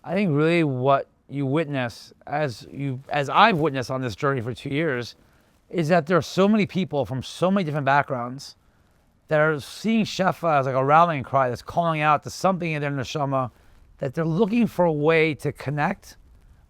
I think really what you witness, as I've witnessed on this journey for 2 years, is that there are so many people from so many different backgrounds that are seeing Shefa as like a rallying cry that's calling out to something in their neshama, that they're looking for a way to connect,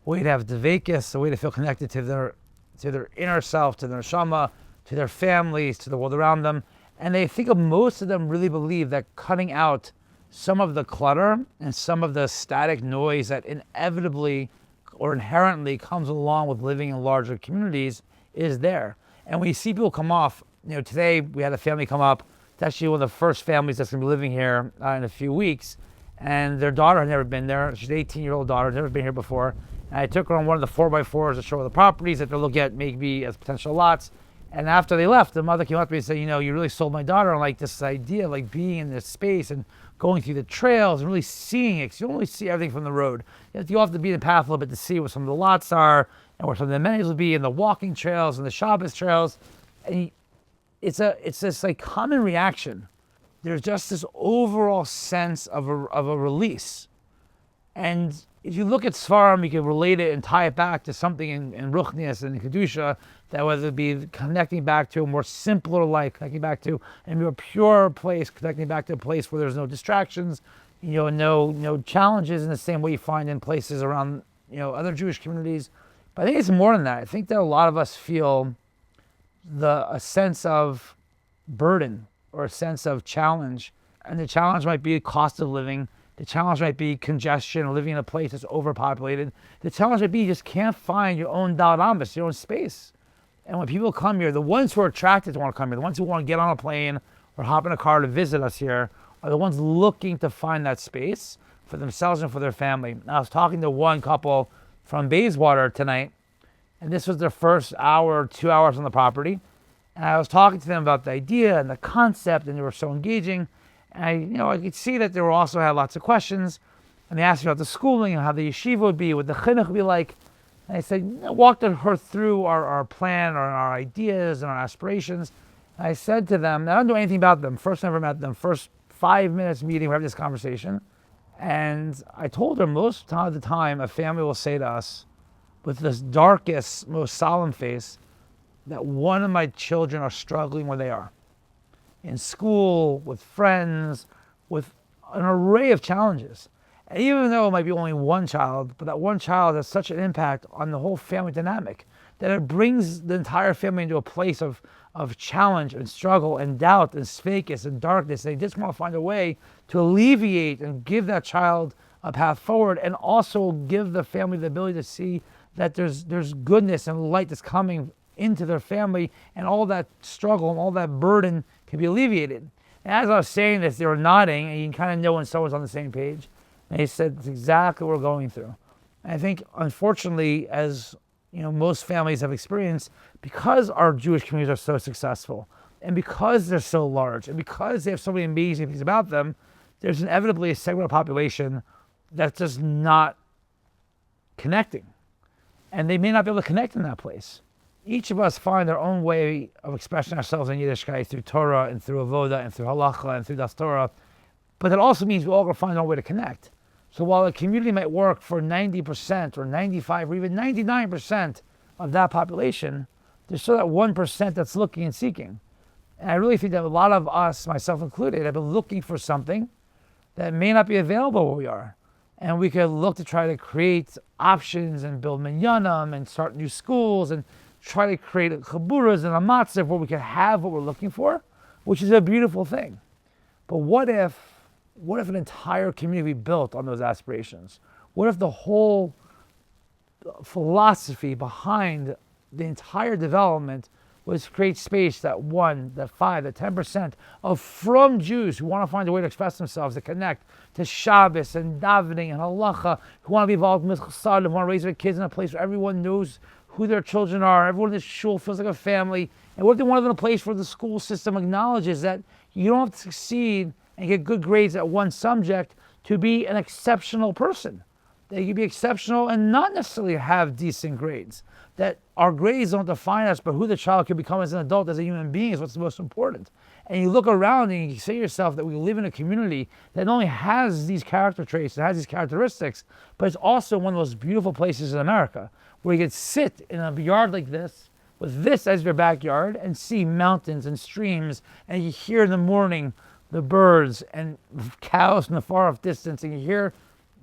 a way to have devekis, a way to feel connected to their inner self, to their neshama, to their families, to the world around them. And they think of most of them really believe that cutting out some of the clutter and some of the static noise that inevitably or inherently comes along with living in larger communities is there. And when you see people come off, today we had a family come up. It's actually one of the first families that's going to be living here in a few weeks. And their daughter had never been there. She's an 18-year-old daughter, never been here before. And I took her on one of the 4x4s to show her the properties that they're looking at maybe as potential lots. And after they left, the mother came up to me and said, you really sold my daughter on like this idea of like being in this space and going through the trails and really seeing it. 'Cause you don't really see everything from the road. You have to be in the path a little bit to see what some of the lots are and where some of the amenities will be, and the walking trails and the Shabbos trails. And it's this like common reaction. There's just this overall sense of a release. And if you look at Svarim, you can relate it and tie it back to something in Ruchnias and in Kedusha, that whether it be connecting back to a more simpler life, connecting back to a more pure place, connecting back to a place where there's no distractions, no challenges in the same way you find in places around, other Jewish communities. But I think it's more than that. I think that a lot of us feel a sense of burden or a sense of challenge. And the challenge might be cost of living. The challenge might be congestion or living in a place that's overpopulated. The challenge might be you just can't find your own Daled Amos, your own space. And when people come here, the ones who are attracted to want to come here, the ones who want to get on a plane or hop in a car to visit us here, are the ones looking to find that space for themselves and for their family. I was talking to one couple from Bayswater tonight, and this was their first hour, 2 hours on the property. And I was talking to them about the idea and the concept, and they were so engaging. And I could see that they were also had lots of questions. And they asked me about the schooling and how the yeshiva would be, what the chinuch would be like. And I said, walked her through our plan, our ideas, and our aspirations. And I said to them, I don't know anything about them. First, never met them. First 5 minutes meeting, we have this conversation. And I told her most of the time, a family will say to us, with this darkest, most solemn face, that one of my children are struggling where they are. In school, with friends, with an array of challenges. And even though it might be only one child, but that one child has such an impact on the whole family dynamic that it brings the entire family into a place of challenge and struggle and doubt and sfekis and darkness. They just want to find a way to alleviate and give that child a path forward, and also give the family the ability to see that there's goodness and light that's coming into their family, and all that struggle and all that burden can be alleviated. And as I was saying this, they were nodding, and you can kind of know when someone's on the same page. And he said, it's exactly what we're going through. And I think, unfortunately, as most families have experienced, because our Jewish communities are so successful, and because they're so large, and because they have so many amazing things about them, there's inevitably a segment of the population that's just not connecting. And they may not be able to connect in that place. Each of us find our own way of expressing ourselves in Yiddishkeit through Torah and through Avoda and through Halacha and through Das Torah. But that also means we're all going to find our way to connect. So while a community might work for 90% or 95% or even 99% of that population, there's still that 1% that's looking and seeking. And I really think that a lot of us, myself included, have been looking for something that may not be available where we are. And we could look to try to create options and build minyanim and start new schools and try to create chaburas and a matzah where we can have what we're looking for, which is a beautiful thing. But what if an entire community built on those aspirations? What if the whole philosophy behind the entire development was to create space that 1%, that 5%, that 10% of frum Jews who want to find a way to express themselves, to connect to Shabbos and davening and halacha, who want to be involved in chassadim, who want to raise their kids in a place where everyone knows who their children are, everyone in the shul feels like a family. And what if they want to live in a place where the school system acknowledges that you don't have to succeed and get good grades at one subject to be an exceptional person? That you can be exceptional and not necessarily have decent grades. That our grades don't define us, but who the child can become as an adult, as a human being, is what's the most important. And you look around and you say to yourself that we live in a community that not only has these character traits, it has these characteristics, but it's also one of the most beautiful places in America, where you could sit in a yard like this, with this as your backyard, and see mountains and streams, and you hear in the morning the birds and cows in the far off distance, and you hear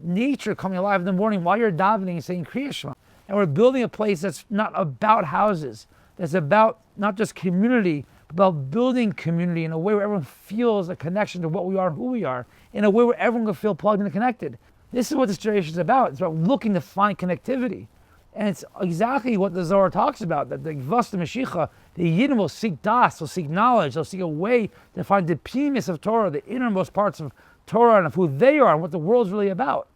nature coming alive in the morning while you're davening and saying Kriya Shema. And we're building a place that's not about houses, that's about not just community, but about building community in a way where everyone feels a connection to what we are and who we are, in a way where everyone can feel plugged and connected. This is what this generation is about. It's about looking to find connectivity. And it's exactly what the Zohar talks about, that the Gvas, the Mashiach, the Yidden will seek das, they'll seek knowledge, they'll seek a way to find the pnimis of Torah, the innermost parts of Torah and of who they are and what the world's really about.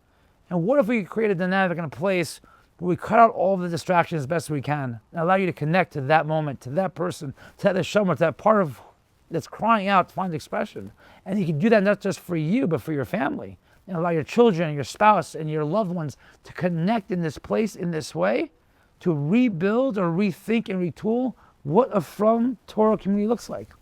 And what if we could create a dynamic in a place where we cut out all the distractions as best we can and allow you to connect to that moment, to that person, to that neshoma, to that part of that's crying out to find expression. And you can do that not just for you, but for your family. And allow your children and your spouse and your loved ones to connect in this place in this way, to rebuild or rethink and retool what a frum Torah community looks like.